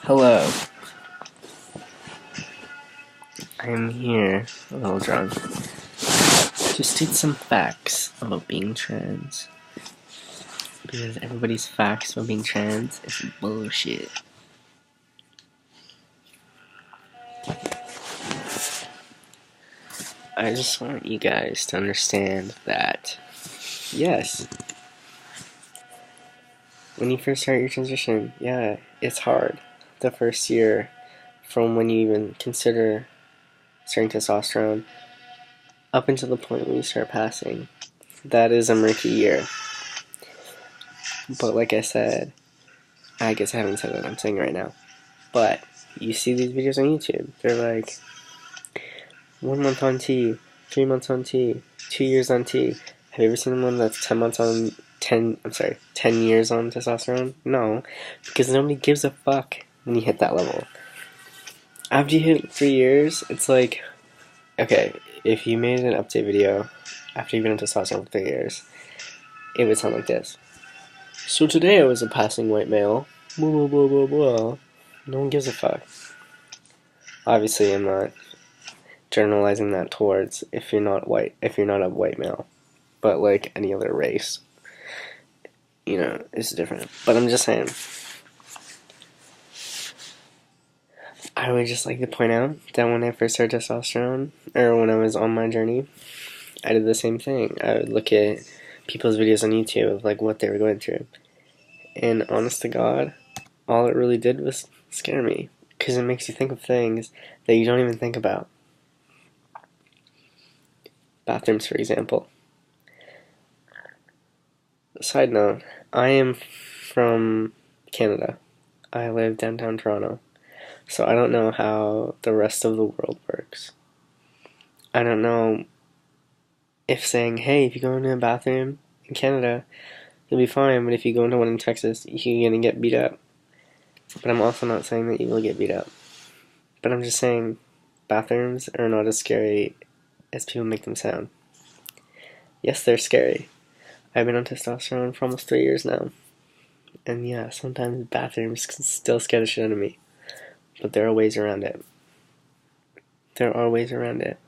Hello. I'm here, a little drunk, to state some facts about being trans. Because everybody's facts about being trans is bullshit. I just want you guys to understand that, yes, when you first start your transition, yeah, it's hard. The first year, from when you even consider starting testosterone, up until the point when you start passing, that is a murky year. But like I said, I guess I haven't said what I'm saying right now, but you see these videos on YouTube, they're like, 1 month on T, 3 months on T, 2 years on T. Have you ever seen one that's 10 years on testosterone? No, because nobody gives a fuck when you hit that level. After you hit 3 years, it's like, okay, if you made an update video after you've been on testosterone for 3 years, it would sound like this. So today I was a passing white male, blah blah blah blah blah. No one gives a fuck. Obviously, I'm not generalizing that towards if you're not a white male, but like any other race, it's different. But I'm just saying, I would just like to point out that when I first started testosterone, or when I was on my journey, I did the same thing. I would look at people's videos on YouTube of like what they were going through, and honest to God, all it really did was scare me, because it makes you think of things that you don't even think about. Bathrooms, for example. Side note, I am from Canada. I live downtown Toronto. So I don't know how the rest of the world works. I don't know if saying, hey, if you go into a bathroom in Canada, you'll be fine, but if you go into one in Texas, you're gonna get beat up. But I'm also not saying that you will get beat up. But I'm just saying, bathrooms are not as scary as people make them sound. Yes, they're scary. I've been on testosterone for almost 3 years now. And yeah, sometimes bathrooms can still scare the shit out of me. But there are ways around it. There are ways around it.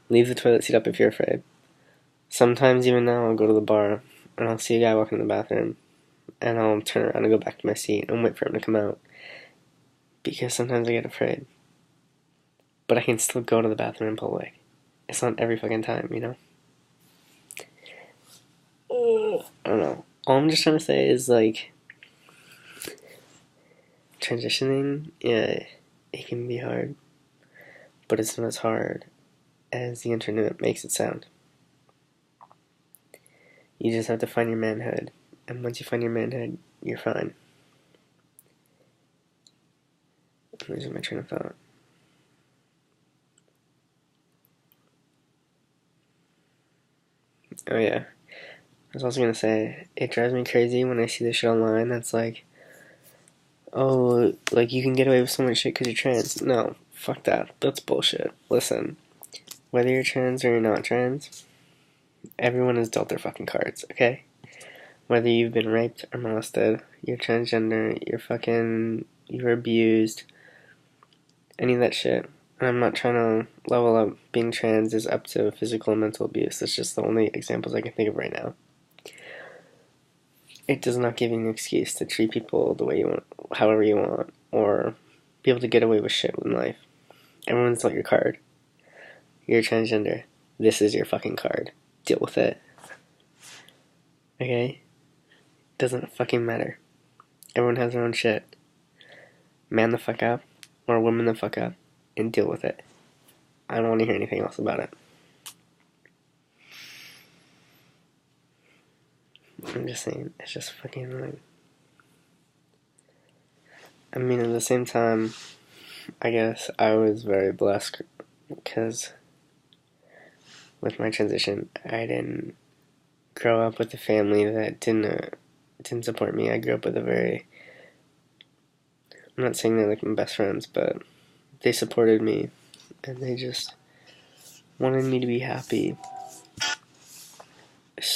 Leave the toilet seat up if you're afraid. Sometimes even now I'll go to the bar and I'll see a guy walking in the bathroom and I'll turn around and go back to my seat and wait for him to come out. Because sometimes I get afraid. But I can still go to the bathroom in public. It's not every fucking time, I don't know. All I'm just trying to say is, like, transitioning, yeah, it can be hard. But it's not as hard as the internet makes it sound. You just have to find your manhood. And once you find your manhood, you're fine. I'm losing my train of thought. Oh yeah. I was also gonna say, it drives me crazy when I see this shit online that's like, oh, like you can get away with so much shit because you're trans. No, fuck that. That's bullshit. Listen, whether you're trans or you're not trans, everyone has dealt their fucking cards, okay? Whether you've been raped or molested, you're transgender, you're abused, any of that shit. And I'm not trying to level up being trans is up to physical and mental abuse. That's just the only examples I can think of right now. It does not give you an excuse to treat people the way you want, however you want, or be able to get away with shit in life. Everyone's dealt your card. You're transgender. This is your fucking card. Deal with it. Okay? Doesn't fucking matter. Everyone has their own shit. Man the fuck up, or woman the fuck up, and deal with it. I don't want to hear anything else about it. I'm just saying, it's just fucking annoying. I mean, at the same time, I guess I was very blessed because with my transition, I didn't grow up with a family that didn't support me. I grew up with I'm not saying they're like my best friends, but they supported me and they just wanted me to be happy.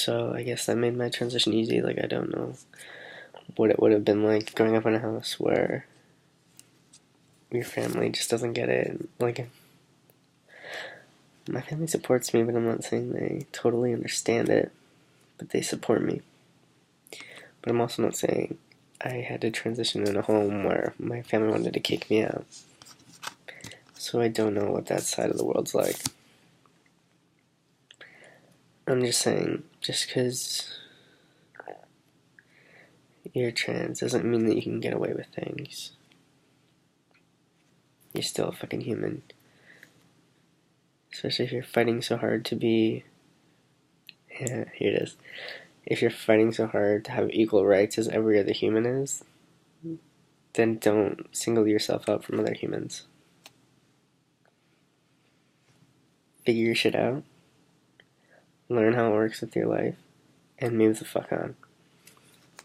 So I guess that made my transition easy. Like, I don't know what it would have been like growing up in a house where your family just doesn't get it. Like, my family supports me, but I'm not saying they totally understand it, but they support me. But I'm also not saying I had to transition in a home where my family wanted to kick me out. So I don't know what that side of the world's like. I'm just saying, just because you're trans doesn't mean that you can get away with things. You're still a fucking human. Especially if you're fighting so hard to be... Yeah, here it is. If you're fighting so hard to have equal rights as every other human is, then don't single yourself out from other humans. Figure your shit out. Learn how it works with your life. And move the fuck on.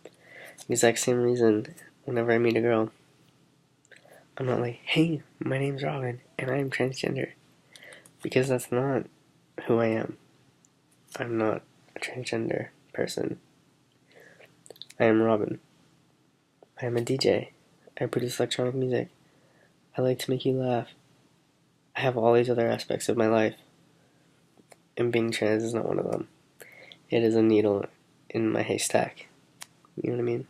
The exact same reason whenever I meet a girl, I'm not like, hey, my name's Robin, and I'm transgender. Because that's not who I am. I'm not a transgender person. I am Robin. I am a DJ. I produce electronic music. I like to make you laugh. I have all these other aspects of my life. And being trans is not one of them. It is a needle in my haystack. You know what I mean?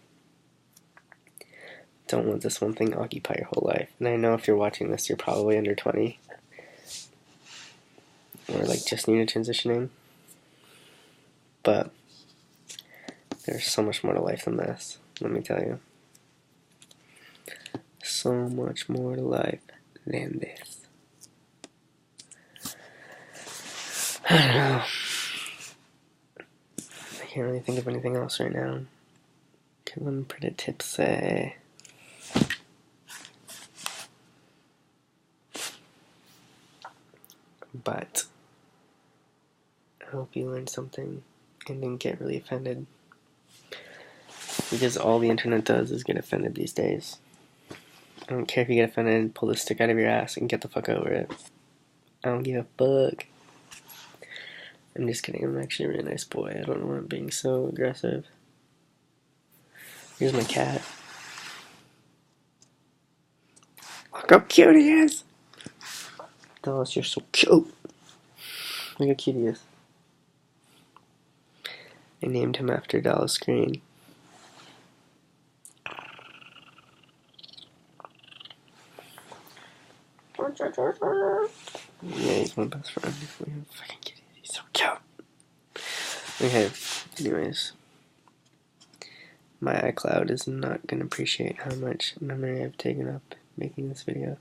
Don't let this one thing occupy your whole life. And I know if you're watching this, you're probably under 20. Or like just new to transitioning. But there's so much more to life than this, let me tell you. So much more to life than this. I don't know. I can't really think of anything else right now. Because I'm pretty tipsy. But I hope you learned something and didn't get really offended. Because all the internet does is get offended these days. I don't care if you get offended, pull the stick out of your ass and get the fuck over it. I don't give a fuck. I'm just kidding, I'm actually a really nice boy. I don't know why I'm being so aggressive. Here's my cat. Look how cute he is! Dallas, you're so cute. Look how cute he is. I named him after Dallas Green. Yeah, he's my best friend. Fucking cute. He's so cute. Okay, anyways. My iCloud is not gonna appreciate how much memory I've taken up making this video.